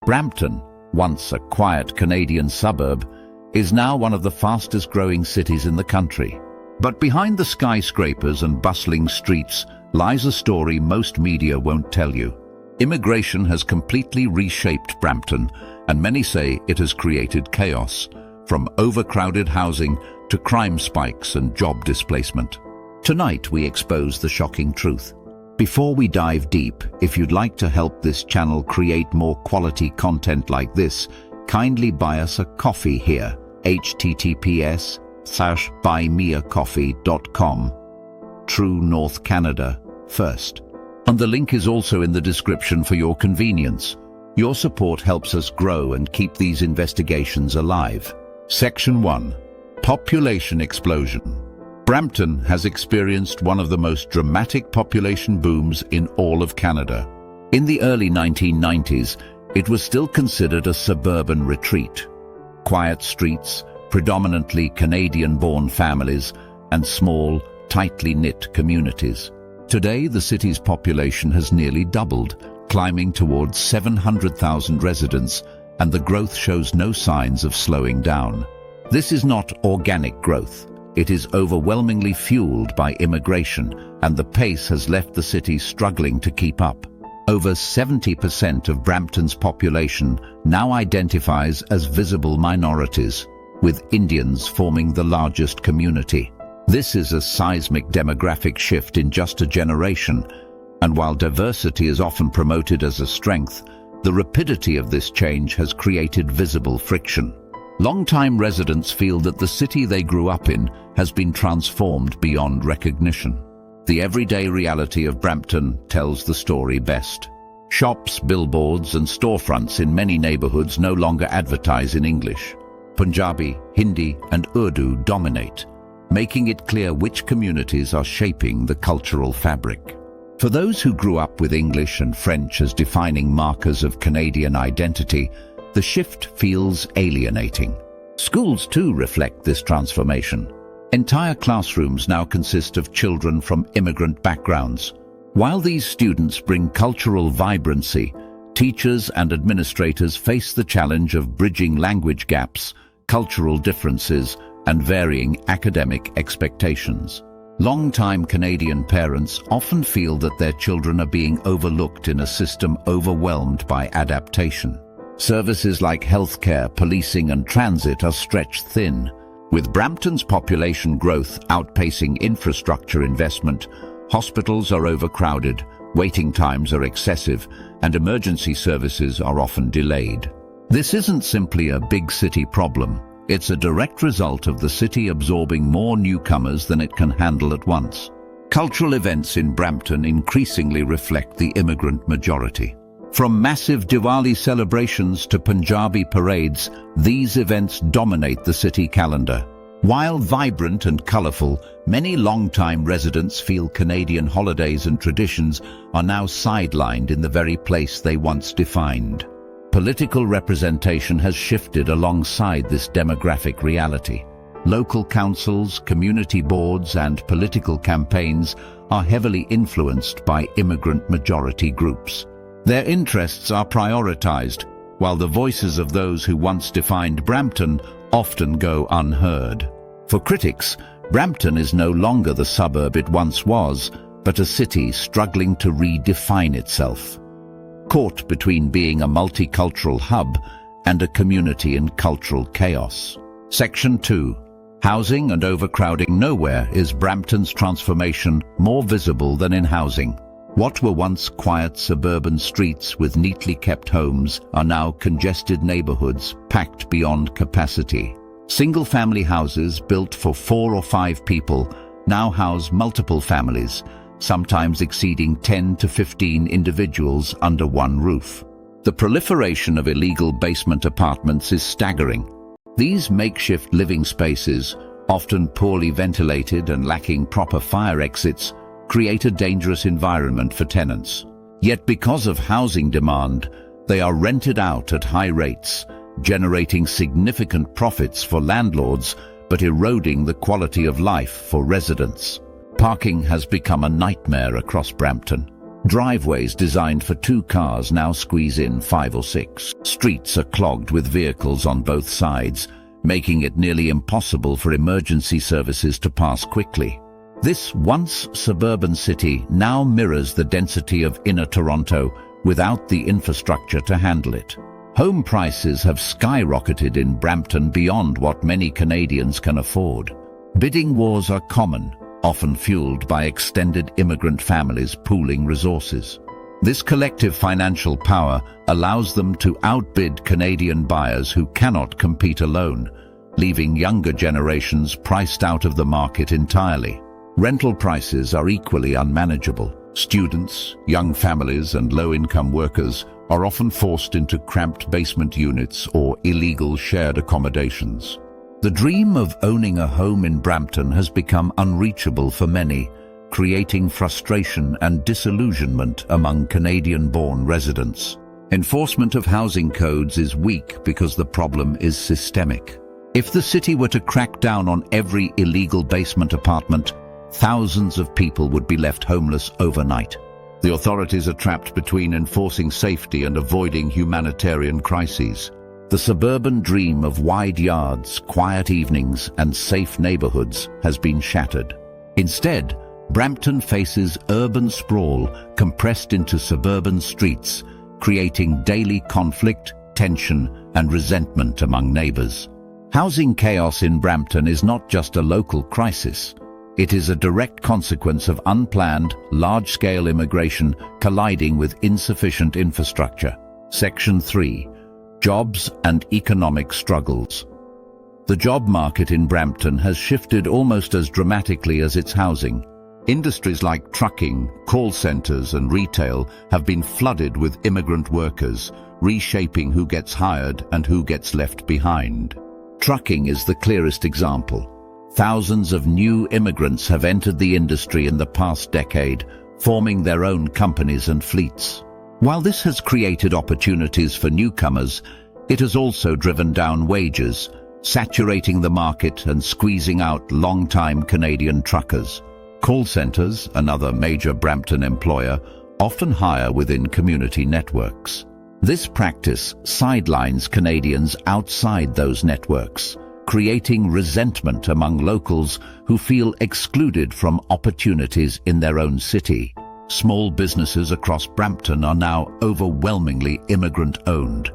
Brampton, once a quiet Canadian suburb, is now one of the fastest-growing cities in the country. But behind the skyscrapers and bustling streets lies a story most media won't tell you. Immigration has completely reshaped Brampton, and many say it has created chaos, from overcrowded housing to crime spikes and job displacement. Tonight we expose the shocking truth. Before we dive deep, if you'd like to help this channel create more quality content like this, kindly buy us a coffee here. https://buymeacoffee.com. True North Canada first. And the link is also in the description for your convenience. Your support helps us grow and keep these investigations alive. Section 1. Population explosion. Brampton has experienced one of the most dramatic population booms in all of Canada. In the early 1990s, it was still considered a suburban retreat. Quiet streets, predominantly Canadian-born families, and small, tightly knit communities. Today, the city's population has nearly doubled, climbing towards 700,000 residents, and the growth shows no signs of slowing down. This is not organic growth. It is overwhelmingly fueled by immigration, and the pace has left the city struggling to keep up. Over 70% of Brampton's population now identifies as visible minorities, with Indians forming the largest community. This is a seismic demographic shift in just a generation, and while diversity is often promoted as a strength, the rapidity of this change has created visible friction. Long-time residents feel that the city they grew up in has been transformed beyond recognition. The everyday reality of Brampton tells the story best. Shops, billboards, and storefronts in many neighborhoods no longer advertise in English. Punjabi, Hindi, and Urdu dominate, making it clear which communities are shaping the cultural fabric. For those who grew up with English and French as defining markers of Canadian identity, the shift feels alienating. Schools too reflect this transformation. Entire classrooms now consist of children from immigrant backgrounds. While these students bring cultural vibrancy, teachers and administrators face the challenge of bridging language gaps, cultural differences, and varying academic expectations. Long-time Canadian parents often feel that their children are being overlooked in a system overwhelmed by adaptation. Services like healthcare, policing, and transit are stretched thin. With Brampton's population growth outpacing infrastructure investment, hospitals are overcrowded, waiting times are excessive, and emergency services are often delayed. This isn't simply a big city problem. It's a direct result of the city absorbing more newcomers than it can handle at once. Cultural events in Brampton increasingly reflect the immigrant majority. From massive Diwali celebrations to Punjabi parades, these events dominate the city calendar. While vibrant and colorful, many long-time residents feel Canadian holidays and traditions are now sidelined in the very place they once defined. Political representation has shifted alongside this demographic reality. Local councils, community boards, and political campaigns are heavily influenced by immigrant majority groups. Their interests are prioritized, while the voices of those who once defined Brampton often go unheard. For critics, Brampton is no longer the suburb it once was, but a city struggling to redefine itself. Caught between being a multicultural hub and a community in cultural chaos. Section 2. Housing and overcrowding. Nowhere is Brampton's transformation more visible than in housing. What were once quiet suburban streets with neatly kept homes are now congested neighborhoods packed beyond capacity. Single-family houses built for 4 or 5 people now house multiple families, sometimes exceeding 10 to 15 individuals under one roof. The proliferation of illegal basement apartments is staggering. These makeshift living spaces, often poorly ventilated and lacking proper fire exits, create a dangerous environment for tenants. Yet because of housing demand, they are rented out at high rates, generating significant profits for landlords but eroding the quality of life for residents. Parking has become a nightmare across Brampton. Driveways designed for 2 cars now squeeze in 5 or 6. Streets are clogged with vehicles on both sides, making it nearly impossible for emergency services to pass quickly. This once suburban city now mirrors the density of inner Toronto without the infrastructure to handle it. Home prices have skyrocketed in Brampton beyond what many Canadians can afford. Bidding wars are common, often fueled by extended immigrant families pooling resources. This collective financial power allows them to outbid Canadian buyers who cannot compete alone, leaving younger generations priced out of the market entirely. Rental prices are equally unmanageable. Students, young families, and low-income workers are often forced into cramped basement units or illegal shared accommodations. The dream of owning a home in Brampton has become unreachable for many, creating frustration and disillusionment among Canadian-born residents. Enforcement of housing codes is weak because the problem is systemic. If the city were to crack down on every illegal basement apartment, thousands of people would be left homeless overnight. The authorities are trapped between enforcing safety and avoiding humanitarian crises. The suburban dream of wide yards, quiet evenings, and safe neighborhoods has been shattered. Instead, Brampton faces urban sprawl compressed into suburban streets, creating daily conflict, tension, and resentment among neighbors. Housing chaos in Brampton is not just a local crisis. It is a direct consequence of unplanned, large-scale immigration colliding with insufficient infrastructure. Section 3. Jobs and economic struggles. The job market in Brampton has shifted almost as dramatically as its housing. Industries like trucking, call centers, and retail have been flooded with immigrant workers, reshaping who gets hired and who gets left behind. Trucking is the clearest example. Thousands of new immigrants have entered the industry in the past decade, forming their own companies and fleets. While this has created opportunities for newcomers, it has also driven down wages, saturating the market and squeezing out long-time Canadian truckers. Call centers, another major Brampton employer, often hire within community networks. This practice sidelines Canadians outside those networks, creating resentment among locals who feel excluded from opportunities in their own city. Small businesses across Brampton are now overwhelmingly immigrant-owned,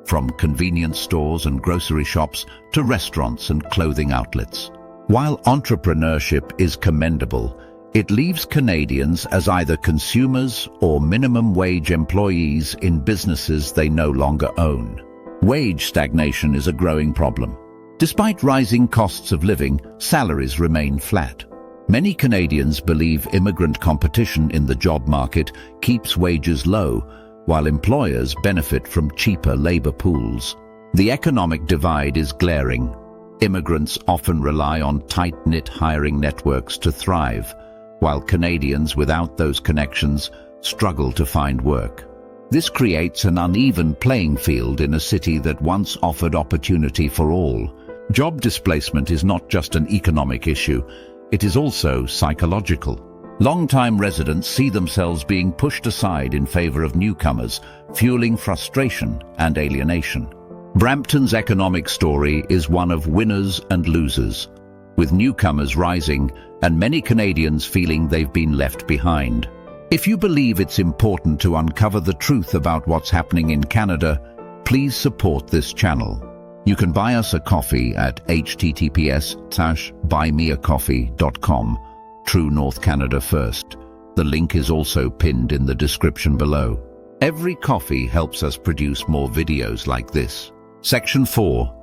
from convenience stores and grocery shops to restaurants and clothing outlets. While entrepreneurship is commendable, it leaves Canadians as either consumers or minimum-wage employees in businesses they no longer own. Wage stagnation is a growing problem. Despite rising costs of living, salaries remain flat. Many Canadians believe immigrant competition in the job market keeps wages low, while employers benefit from cheaper labor pools. The economic divide is glaring. Immigrants often rely on tight-knit hiring networks to thrive, while Canadians without those connections struggle to find work. This creates an uneven playing field in a city that once offered opportunity for all. Job displacement is not just an economic issue, it is also psychological. Long-time residents see themselves being pushed aside in favor of newcomers, fueling frustration and alienation. Brampton's economic story is one of winners and losers, with newcomers rising and many Canadians feeling they've been left behind. If you believe it's important to uncover the truth about what's happening in Canada, please support this channel. You can buy us a coffee at https://buymeacoffee.com. True North Canada first. The link is also pinned in the description below. Every coffee helps us produce more videos like this. Section 4.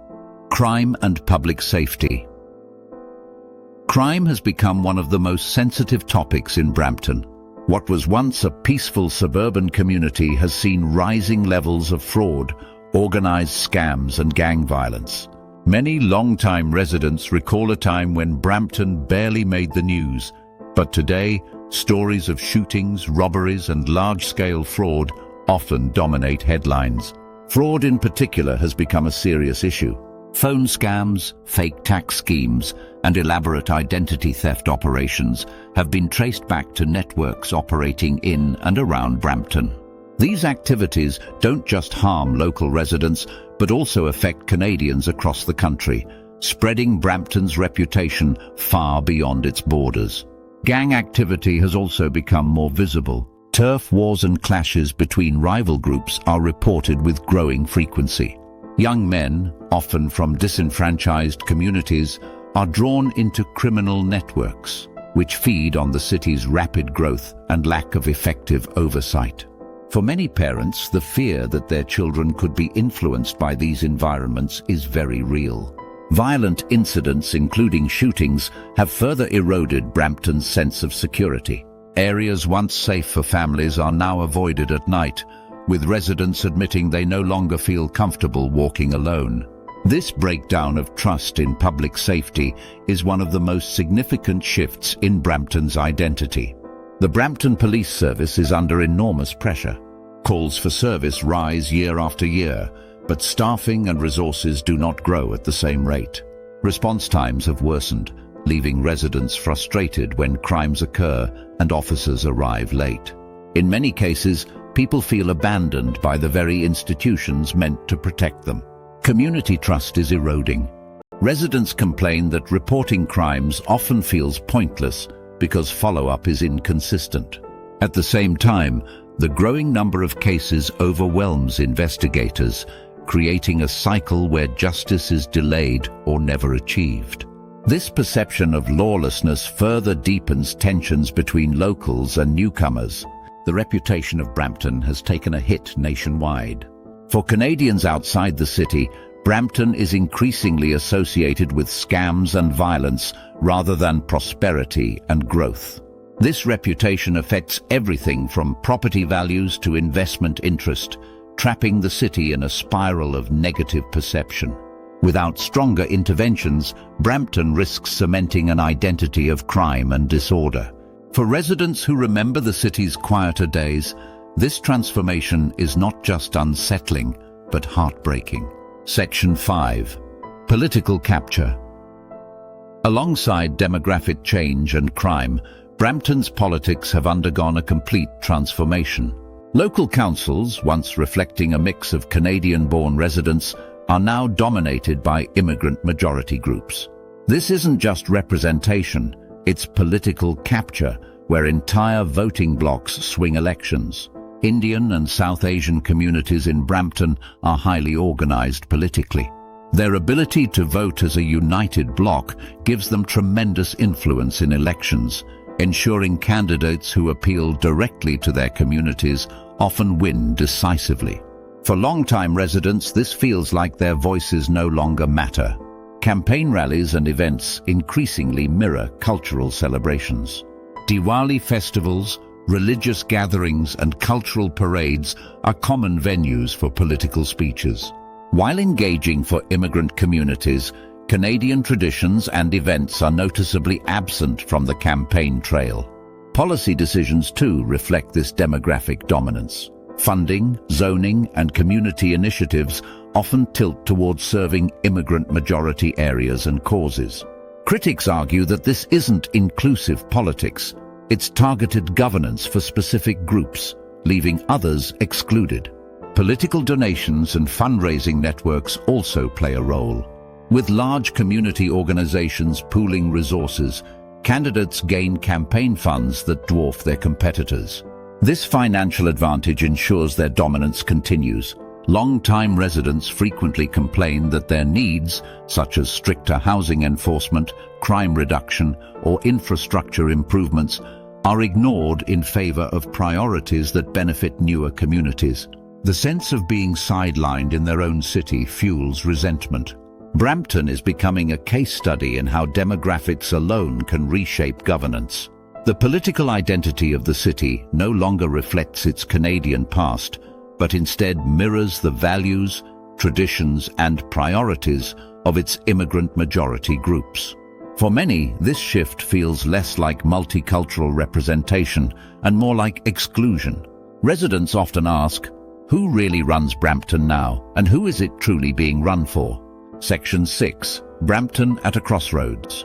Crime and public safety. Crime has become one of the most sensitive topics in Brampton. What was once a peaceful suburban community has seen rising levels of fraud, organized scams, and gang violence. Many long-time residents recall a time when Brampton barely made the news, but today, stories of shootings, robberies, and large-scale fraud often dominate headlines. Fraud in particular has become a serious issue. Phone scams, fake tax schemes, and elaborate identity theft operations have been traced back to networks operating in and around Brampton. These activities don't just harm local residents, but also affect Canadians across the country, spreading Brampton's reputation far beyond its borders. Gang activity has also become more visible. Turf wars and clashes between rival groups are reported with growing frequency. Young men, often from disenfranchised communities, are drawn into criminal networks, which feed on the city's rapid growth and lack of effective oversight. For many parents, the fear that their children could be influenced by these environments is very real. Violent incidents, including shootings, have further eroded Brampton's sense of security. Areas once safe for families are now avoided at night, with residents admitting they no longer feel comfortable walking alone. This breakdown of trust in public safety is one of the most significant shifts in Brampton's identity. The Brampton Police Service is under enormous pressure. Calls for service rise year after year, but staffing and resources do not grow at the same rate. Response times have worsened, leaving residents frustrated when crimes occur and officers arrive late. In many cases, people feel abandoned by the very institutions meant to protect them. Community trust is eroding. Residents complain that reporting crimes often feels pointless because follow-up is inconsistent. At the same time, the growing number of cases overwhelms investigators, creating a cycle where justice is delayed or never achieved. This perception of lawlessness further deepens tensions between locals and newcomers. The reputation of Brampton has taken a hit nationwide. For Canadians outside the city, Brampton is increasingly associated with scams and violence rather than prosperity and growth. This reputation affects everything from property values to investment interest, trapping the city in a spiral of negative perception. Without stronger interventions, Brampton risks cementing an identity of crime and disorder. For residents who remember the city's quieter days, this transformation is not just unsettling, but heartbreaking. Section 5. Political capture. Alongside demographic change and crime, Brampton's politics have undergone a complete transformation. Local councils, once reflecting a mix of Canadian-born residents, are now dominated by immigrant majority groups. This isn't just representation, it's political capture, where entire voting blocks swing elections. Indian and South Asian communities in Brampton are highly organized politically. Their ability to vote as a united bloc gives them tremendous influence in elections, ensuring candidates who appeal directly to their communities often win decisively. For long-time residents, this feels like their voices no longer matter. Campaign rallies and events increasingly mirror cultural celebrations. Diwali festivals, religious gatherings, and cultural parades are common venues for political speeches. While engaging for immigrant communities, Canadian traditions and events are noticeably absent from the campaign trail. Policy decisions, too, reflect this demographic dominance. Funding, zoning, and community initiatives often tilt towards serving immigrant-majority areas and causes. Critics argue that this isn't inclusive politics, it's targeted governance for specific groups, leaving others excluded. Political donations and fundraising networks also play a role. With large community organizations pooling resources, candidates gain campaign funds that dwarf their competitors. This financial advantage ensures their dominance continues. Long-time residents frequently complain that their needs, such as stricter housing enforcement, crime reduction, or infrastructure improvements, are ignored in favor of priorities that benefit newer communities. The sense of being sidelined in their own city fuels resentment. Brampton is becoming a case study in how demographics alone can reshape governance. The political identity of the city no longer reflects its Canadian past, but instead mirrors the values, traditions, and priorities of its immigrant majority groups. For many, this shift feels less like multicultural representation and more like exclusion. Residents often ask, who really runs Brampton now, and who is it truly being run for? Section 6. Brampton at a Crossroads.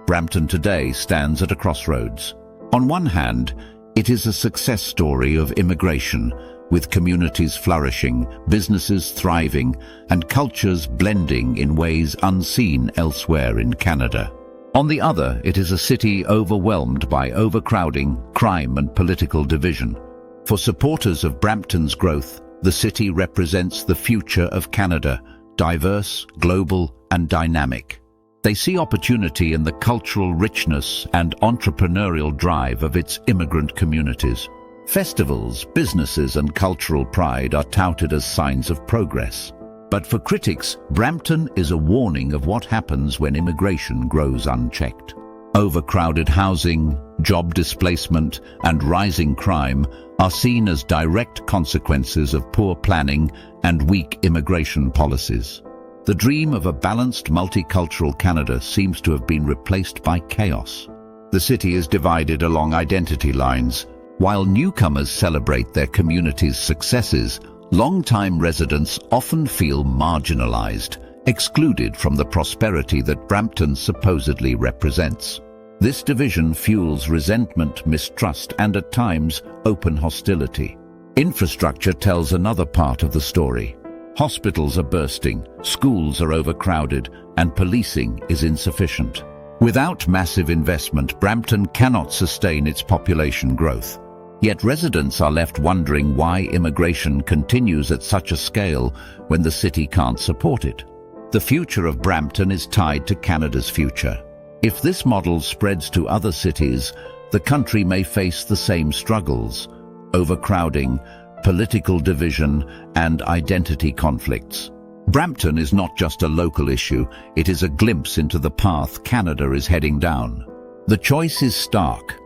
Brampton today stands at a crossroads. On one hand, it is a success story of immigration, with communities flourishing, businesses thriving, and cultures blending in ways unseen elsewhere in Canada. On the other, it is a city overwhelmed by overcrowding, crime, and political division. For supporters of Brampton's growth, the city represents the future of Canada, diverse, global, and dynamic. They see opportunity in the cultural richness and entrepreneurial drive of its immigrant communities. Festivals, businesses, and cultural pride are touted as signs of progress. But for critics, Brampton is a warning of what happens when immigration grows unchecked. Overcrowded housing, job displacement, and rising crime are seen as direct consequences of poor planning and weak immigration policies. The dream of a balanced multicultural Canada seems to have been replaced by chaos. The city is divided along identity lines. While newcomers celebrate their community's successes, long-time residents often feel marginalized, excluded from the prosperity that Brampton supposedly represents. This division fuels resentment, mistrust, and at times, open hostility. Infrastructure tells another part of the story. Hospitals are bursting, schools are overcrowded, and policing is insufficient. Without massive investment, Brampton cannot sustain its population growth. Yet residents are left wondering why immigration continues at such a scale when the city can't support it. The future of Brampton is tied to Canada's future. If this model spreads to other cities, the country may face the same struggles: overcrowding, political division, and identity conflicts. Brampton is not just a local issue, it is a glimpse into the path Canada is heading down. The choice is stark.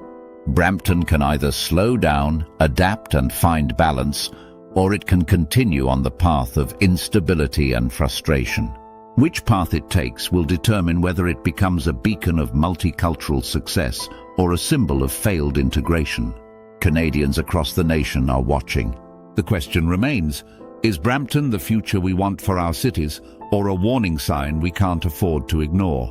Brampton can either slow down, adapt, and find balance, or it can continue on the path of instability and frustration. Which path it takes will determine whether it becomes a beacon of multicultural success or a symbol of failed integration. Canadians across the nation are watching. The question remains, is Brampton the future we want for our cities, or a warning sign we can't afford to ignore?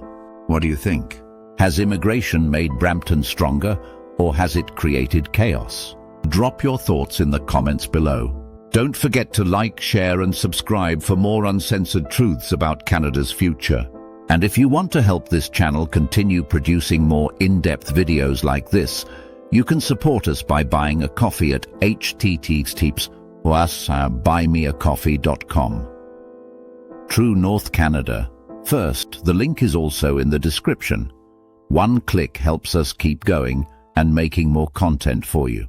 What do you think? Has immigration made Brampton stronger, or has it created chaos? Drop your thoughts in the comments below. Don't forget to like, share, and subscribe for more uncensored truths about Canada's future. And if you want to help this channel continue producing more in-depth videos like this, you can support us by buying a coffee at https or buymeacoffee.com. True North Canada. First, the link is also in the description. One click helps us keep going and making more content for you.